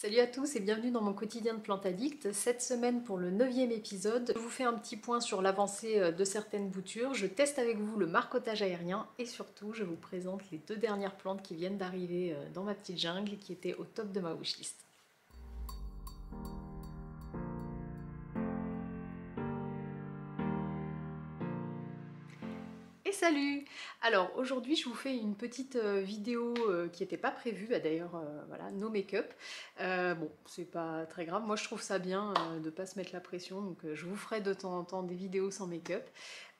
Salut à tous et bienvenue dans mon quotidien de Plante Addict. Cette semaine pour le 9e épisode, je vous fais un petit point sur l'avancée de certaines boutures, je teste avec vous le marcottage aérien et surtout je vous présente les 2 dernières plantes qui viennent d'arriver dans ma petite jungle qui étaient au top de ma wishlist. Et salut! Alors aujourd'hui je vous fais une petite vidéo qui n'était pas prévue, d'ailleurs voilà, no make-up. Bon, c'est pas très grave, moi je trouve ça bien de pas se mettre la pression, donc je vous ferai de temps en temps des vidéos sans make-up.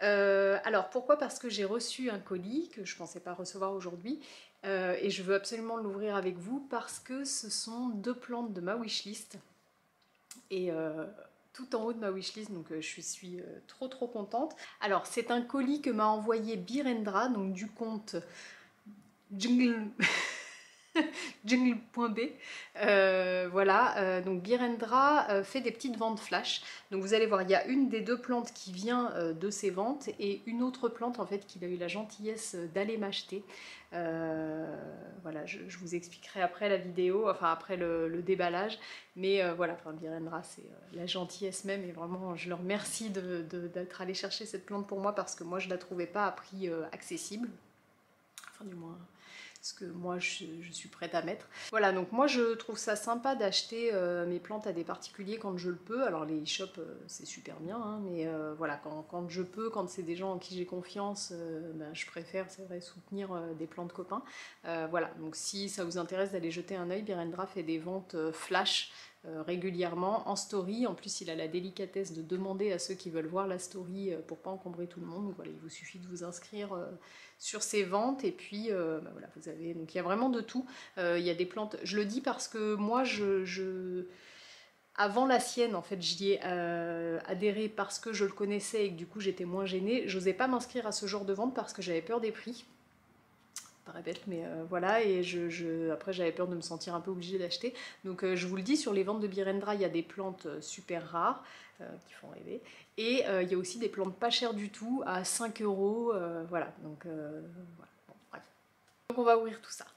Alors pourquoi? Parce que j'ai reçu un colis que je pensais pas recevoir aujourd'hui et je veux absolument l'ouvrir avec vous parce que ce sont 2 plantes de ma wishlist et tout en haut de ma wishlist, donc je suis trop contente. Alors c'est un colis que m'a envoyé Birendra, donc du compte Jungle... jungle.b. Voilà, donc Birendra fait des petites ventes flash. Donc vous allez voir, il y a une des 2 plantes qui vient de ses ventes et une autre plante en fait qu'il a eu la gentillesse d'aller m'acheter. Voilà, je vous expliquerai après la vidéo, enfin après le déballage. Mais voilà, enfin, Birendra c'est la gentillesse même et vraiment je leur remercie d'être allé chercher cette plante pour moi parce que moi je la trouvais pas à prix accessible. Enfin du moins ce que moi je suis prête à mettre. Voilà, donc moi je trouve ça sympa d'acheter mes plantes à des particuliers quand je le peux. Alors les e-shops c'est super bien, hein, mais voilà, quand je peux, quand c'est des gens en qui j'ai confiance, ben, je préfère, c'est vrai, soutenir des plantes copains. Voilà, donc si ça vous intéresse d'aller jeter un œil, Birendra fait des ventes flash régulièrement en story. En plus il a la délicatesse de demander à ceux qui veulent voir la story pour pas encombrer tout le monde. Donc voilà, il vous suffit de vous inscrire sur ses ventes et puis bah voilà, vous avez, donc il y a vraiment de tout. Il y a des plantes, je le dis parce que moi avant la sienne en fait j'y ai adhéré parce que je le connaissais et que du coup j'étais moins gênée. J'osais pas m'inscrire à ce genre de vente parce que j'avais peur des prix. Paraît bête, mais voilà, et après j'avais peur de me sentir un peu obligée d'acheter. Donc je vous le dis, sur les ventes de Birendra, il y a des plantes super rares qui font rêver. Et il y a aussi des plantes pas chères du tout, à 5 euros, voilà. Donc voilà, bon, bref. Donc on va ouvrir tout ça.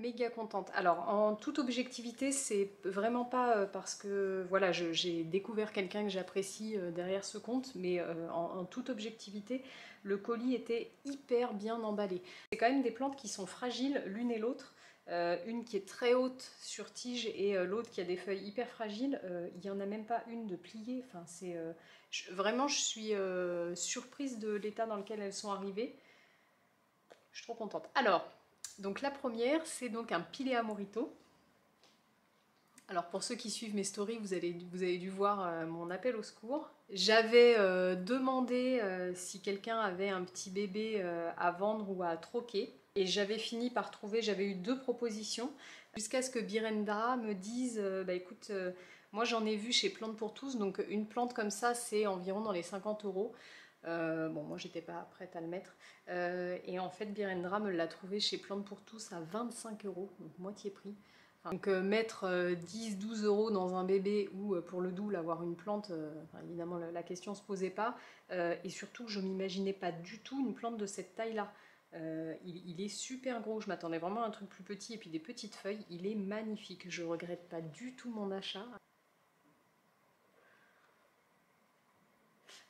Méga contente. Alors en toute objectivité, c'est vraiment pas parce que voilà, j'ai découvert quelqu'un que j'apprécie derrière ce compte, mais en toute objectivité, le colis était hyper bien emballé. C'est quand même des plantes qui sont fragiles l'une et l'autre. Une qui est très haute sur tige et l'autre qui a des feuilles hyper fragiles. Il n'y en a même pas une de pliée. Enfin, c'est vraiment, je suis surprise de l'état dans lequel elles sont arrivées. Je suis trop contente. Alors, donc la première, c'est donc un Pilea morito. Alors pour ceux qui suivent mes stories, vous avez dû voir mon appel au secours. J'avais demandé si quelqu'un avait un petit bébé à vendre ou à troquer. Et j'avais fini par trouver, j'avais eu 2 propositions, jusqu'à ce que Birendra me dise, bah écoute, moi j'en ai vu chez Plantes pour tous, donc une plante comme ça c'est environ dans les 50 euros. Bon, moi j'étais pas prête à le mettre. Et en fait, Birendra me l'a trouvé chez Plantes pour tous à 25 euros, donc moitié prix. Donc mettre 10-12 euros dans un bébé ou pour le doux, avoir une plante, enfin, évidemment la question se posait pas. Et surtout, je m'imaginais pas du tout une plante de cette taille-là. Il est super gros, je m'attendais vraiment à un truc plus petit et puis des petites feuilles. Il est magnifique, je regrette pas du tout mon achat.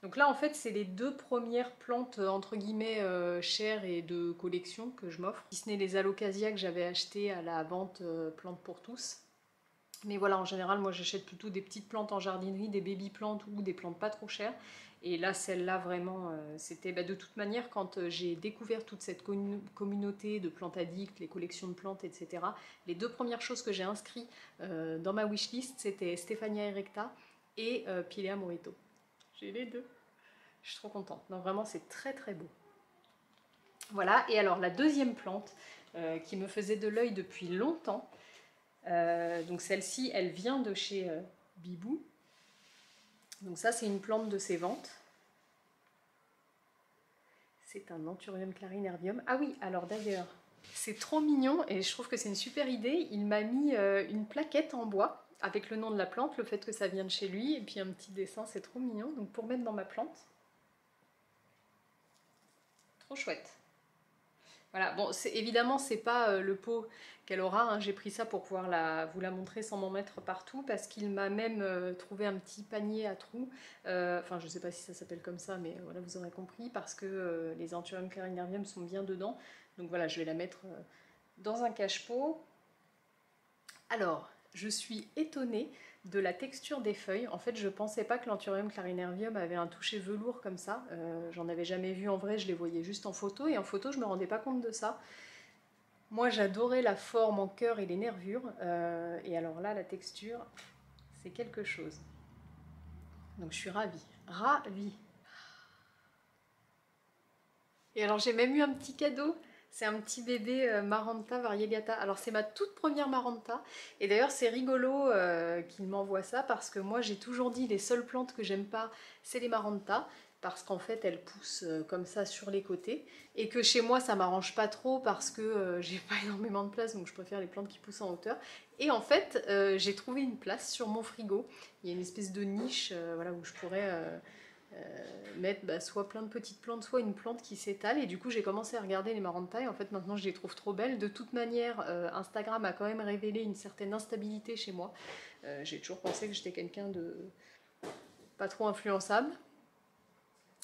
Donc là en fait c'est les 2 premières plantes entre guillemets chères et de collection que je m'offre. Si ce n'est les Alocasia que j'avais achetées à la vente Plantes pour tous. Mais voilà, en général moi j'achète plutôt des petites plantes en jardinerie, des baby plantes ou des plantes pas trop chères. Et là, celle-là, vraiment, c'était de toute manière, quand j'ai découvert toute cette communauté de plantes addicts, les collections de plantes, etc., les 2 premières choses que j'ai inscrites dans ma wishlist, c'était Stéphania erecta et Pilea morito. J'ai les 2. Je suis trop contente. Non, vraiment, c'est très très beau. Voilà, et alors la deuxième plante qui me faisait de l'œil depuis longtemps, donc celle-ci, elle vient de chez Bibou. Donc ça, c'est une plante de ses ventes. C'est un Anthurium clarinervium. Ah oui, alors d'ailleurs, c'est trop mignon et je trouve que c'est une super idée. Il m'a mis une plaquette en bois avec le nom de la plante, le fait que ça vient de chez lui, et puis un petit dessin, c'est trop mignon. Donc pour mettre dans ma plante. Trop chouette. Voilà, bon, évidemment, c'est pas le pot qu'elle aura, hein. J'ai pris ça pour pouvoir vous la montrer sans m'en mettre partout, parce qu'il m'a même trouvé un petit panier à trous. Enfin, je sais pas si ça s'appelle comme ça, mais voilà, vous aurez compris, parce que les Anthurium clarinervium sont bien dedans. Donc voilà, je vais la mettre dans un cache-pot. Alors, je suis étonnée de la texture des feuilles. En fait, je pensais pas que l'Anthurium clarinervium avait un toucher velours comme ça. J'en avais jamais vu en vrai, je les voyais juste en photo, et en photo, je me rendais pas compte de ça. Moi, j'adorais la forme en cœur et les nervures, et alors là, la texture, c'est quelque chose. Donc, je suis ravie. Ravie. Et alors, j'ai même eu un petit cadeau. C'est un petit bébé Maranta variegata. Alors c'est ma toute première Maranta. Et d'ailleurs c'est rigolo qu'il m'envoie ça, parce que moi j'ai toujours dit les seules plantes que j'aime pas, c'est les Maranta. Parce qu'en fait elles poussent comme ça sur les côtés. Et que chez moi ça m'arrange pas trop, parce que j'ai pas énormément de place, donc je préfère les plantes qui poussent en hauteur. Et en fait j'ai trouvé une place sur mon frigo. Il y a une espèce de niche voilà, où je pourrais... mettre soit plein de petites plantes, soit une plante qui s'étale. Et du coup j'ai commencé à regarder les Maranta, et en fait maintenant je les trouve trop belles. De toute manière Instagram a quand même révélé une certaine instabilité chez moi. J'ai toujours pensé que j'étais quelqu'un de pas trop influençable.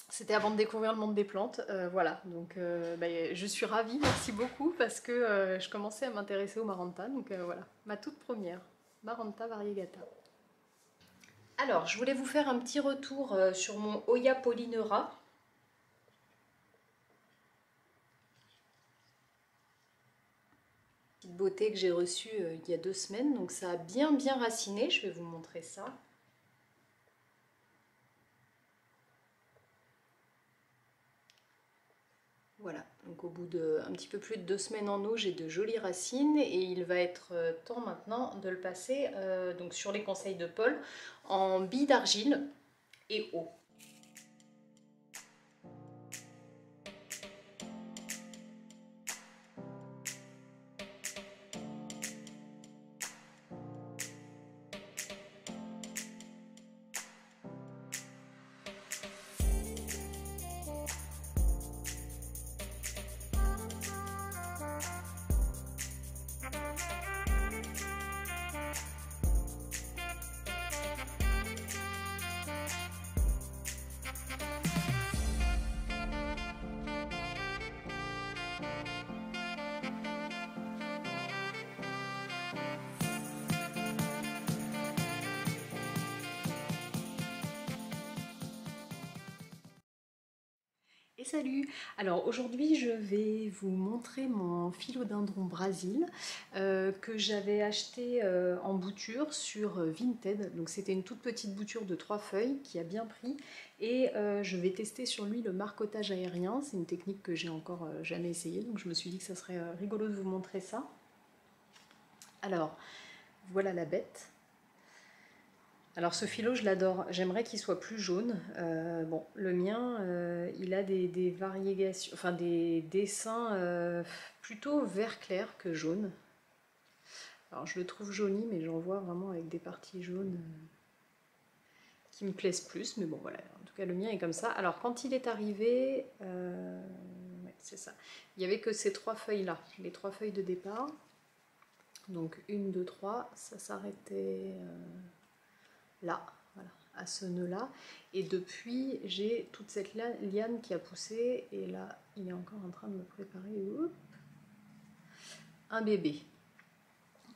C'était avant de découvrir le monde des plantes. Voilà, donc je suis ravie, merci beaucoup, parce que je commençais à m'intéresser aux Maranta. Donc voilà, ma toute première Maranta variegata. Alors, je voulais vous faire un petit retour sur mon Hoya polynera. Petite beauté que j'ai reçue il y a 2 semaines, donc ça a bien raciné, je vais vous montrer ça. Voilà, donc au bout de un petit peu plus de 2 semaines en eau, j'ai de jolies racines, et il va être temps maintenant de le passer, donc sur les conseils de Paul, en billes d'argile et eau. Et salut! Alors aujourd'hui je vais vous montrer mon philodendron Brésil que j'avais acheté en bouture sur Vinted. Donc c'était une toute petite bouture de 3 feuilles qui a bien pris, et je vais tester sur lui le marcottage aérien. C'est une technique que j'ai encore jamais essayée, donc je me suis dit que ça serait rigolo de vous montrer ça. Alors voilà la bête. Alors ce philo, je l'adore, j'aimerais qu'il soit plus jaune. Bon, le mien, il a des variégations, enfin des dessins plutôt vert clair que jaune. Alors je le trouve joli, mais j'en vois vraiment avec des parties jaunes qui me plaisent plus. Mais bon voilà, en tout cas le mien est comme ça. Alors quand il est arrivé, ouais, c'est ça, il n'y avait que ces 3 feuilles-là, les 3 feuilles de départ. Donc 1, 2, 3, ça s'arrêtait... là, voilà, à ce nœud-là. Et depuis, j'ai toute cette liane qui a poussé, et là, il est encore en train de me préparer un bébé.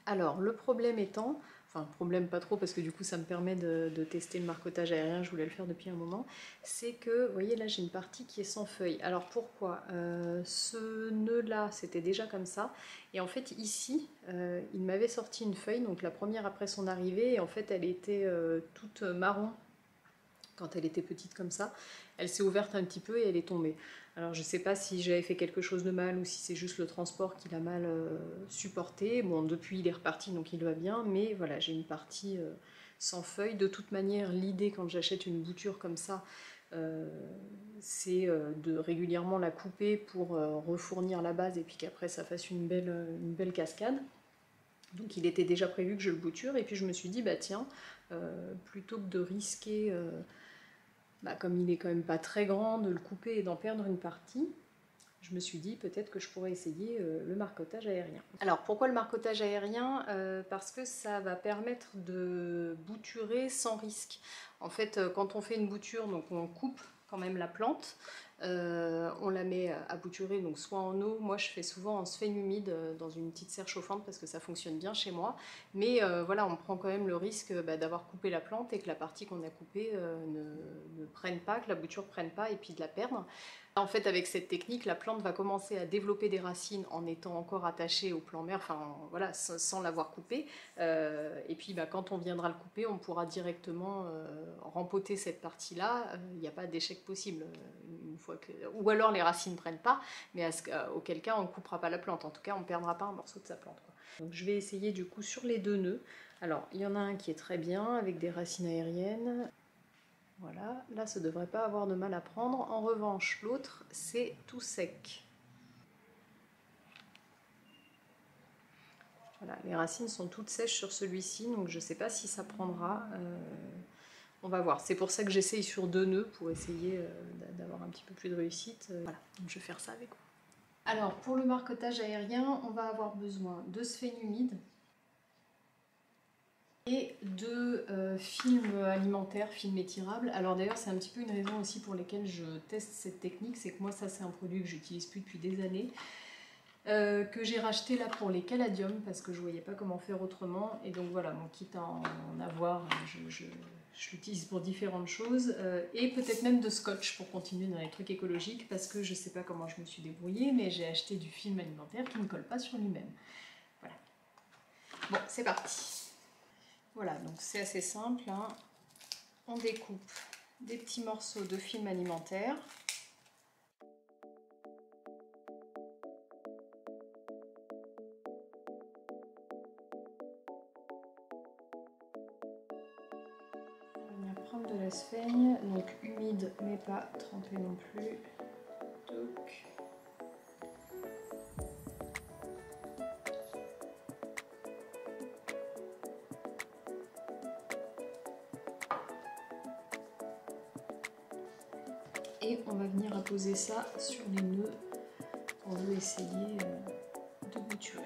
Alors, le problème étant, enfin problème pas trop parce que du coup ça me permet de tester le marcotage aérien, je voulais le faire depuis un moment, c'est que, vous voyez là j'ai une partie qui est sans feuille. Alors pourquoi ce nœud là c'était déjà comme ça, et en fait ici il m'avait sorti une feuille, donc la première après son arrivée, et en fait elle était toute marron quand elle était petite comme ça, elle s'est ouverte un petit peu et elle est tombée. Alors je sais pas si j'avais fait quelque chose de mal ou si c'est juste le transport qui l'a mal supporté. Bon, depuis il est reparti donc il va bien, mais voilà, j'ai une partie sans feuilles. De toute manière, l'idée quand j'achète une bouture comme ça, c'est de régulièrement la couper pour refournir la base et puis qu'après ça fasse une belle cascade. Donc il était déjà prévu que je le bouture, et puis je me suis dit, bah tiens, plutôt que de risquer... comme il est quand même pas très grand, de le couper et d'en perdre une partie, je me suis dit peut-être que je pourrais essayer le marcotage aérien. Alors pourquoi le marcotage aérien? Parce que ça va permettre de bouturer sans risque. En fait, quand on fait une bouture, donc on coupe quand même la plante, on la met à bouturer, donc soit en eau, moi je fais souvent en sphène humide dans une petite serre chauffante parce que ça fonctionne bien chez moi, mais voilà, on prend quand même le risque d'avoir coupé la plante et que la partie qu'on a coupée ne prenne pas, que la bouture prenne pas et puis de la perdre. En fait, avec cette technique, la plante va commencer à développer des racines en étant encore attachée au plan mère, enfin voilà, sans l'avoir coupé. Et puis quand on viendra le couper, on pourra directement rempoter cette partie-là. Il n'y a pas d'échec possible. Une fois que... Ou alors les racines ne prennent pas, mais auquel cas on ne coupera pas la plante. En tout cas, on ne perdra pas un morceau de sa plante, quoi. Donc je vais essayer du coup sur les deux nœuds. Alors, il y en a un qui est très bien avec des racines aériennes. Voilà, là ça ne devrait pas avoir de mal à prendre. En revanche, l'autre, c'est tout sec. Voilà, les racines sont toutes sèches sur celui-ci, donc je ne sais pas si ça prendra. On va voir. C'est pour ça que j'essaye sur deux nœuds, pour essayer d'avoir un petit peu plus de réussite. Voilà, donc je vais faire ça avec vous. Alors, pour le marcotage aérien, on va avoir besoin de sphène humide et de film alimentaire, film étirable. Alors d'ailleurs c'est un petit peu une raison aussi pour laquelle je teste cette technique, c'est que moi ça c'est un produit que j'utilise plus depuis des années, que j'ai racheté là pour les caladiums parce que je voyais pas comment faire autrement, et donc voilà, bon, quitte à en avoir, je l'utilise pour différentes choses, et peut-être même de scotch pour continuer dans les trucs écologiques, parce que je sais pas comment je me suis débrouillée, mais j'ai acheté du film alimentaire qui ne colle pas sur lui-même. Voilà. Bon, c'est parti. Voilà, donc c'est assez simple, hein. On découpe des petits morceaux de film alimentaire. On va venir prendre de la sphène, donc humide mais pas trempée non plus. Donc. Et on va venir apposer ça sur les nœuds qu'on veut essayer de bouturer.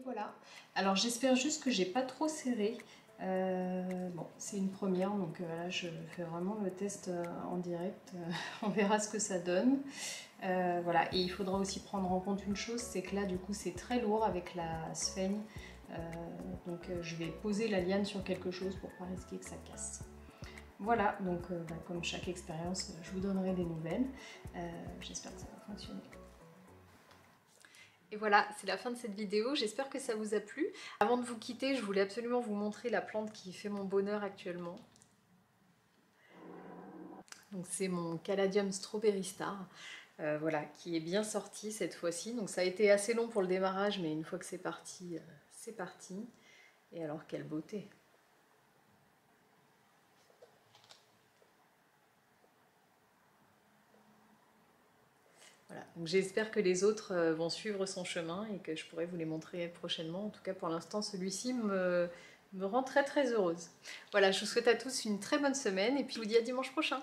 Voilà, alors j'espère juste que j'ai pas trop serré. Bon, c'est une première, donc là je fais vraiment le test en direct, on verra ce que ça donne. Voilà, et il faudra aussi prendre en compte une chose, c'est que là du coup c'est très lourd avec la sphène, donc je vais poser la liane sur quelque chose pour pas risquer que ça casse. Voilà, donc comme chaque expérience, je vous donnerai des nouvelles. J'espère que ça va fonctionner. Et voilà, c'est la fin de cette vidéo, j'espère que ça vous a plu. Avant de vous quitter, je voulais absolument vous montrer la plante qui fait mon bonheur actuellement. Donc c'est mon Caladium Strawberry Star, voilà, qui est bien sorti cette fois-ci. Donc ça a été assez long pour le démarrage, mais une fois que c'est parti, c'est parti. Et alors quelle beauté! Voilà. Donc j'espère que les autres vont suivre son chemin et que je pourrai vous les montrer prochainement. En tout cas pour l'instant celui-ci me rend très très heureuse. Voilà, je vous souhaite à tous une très bonne semaine et puis je vous dis à dimanche prochain.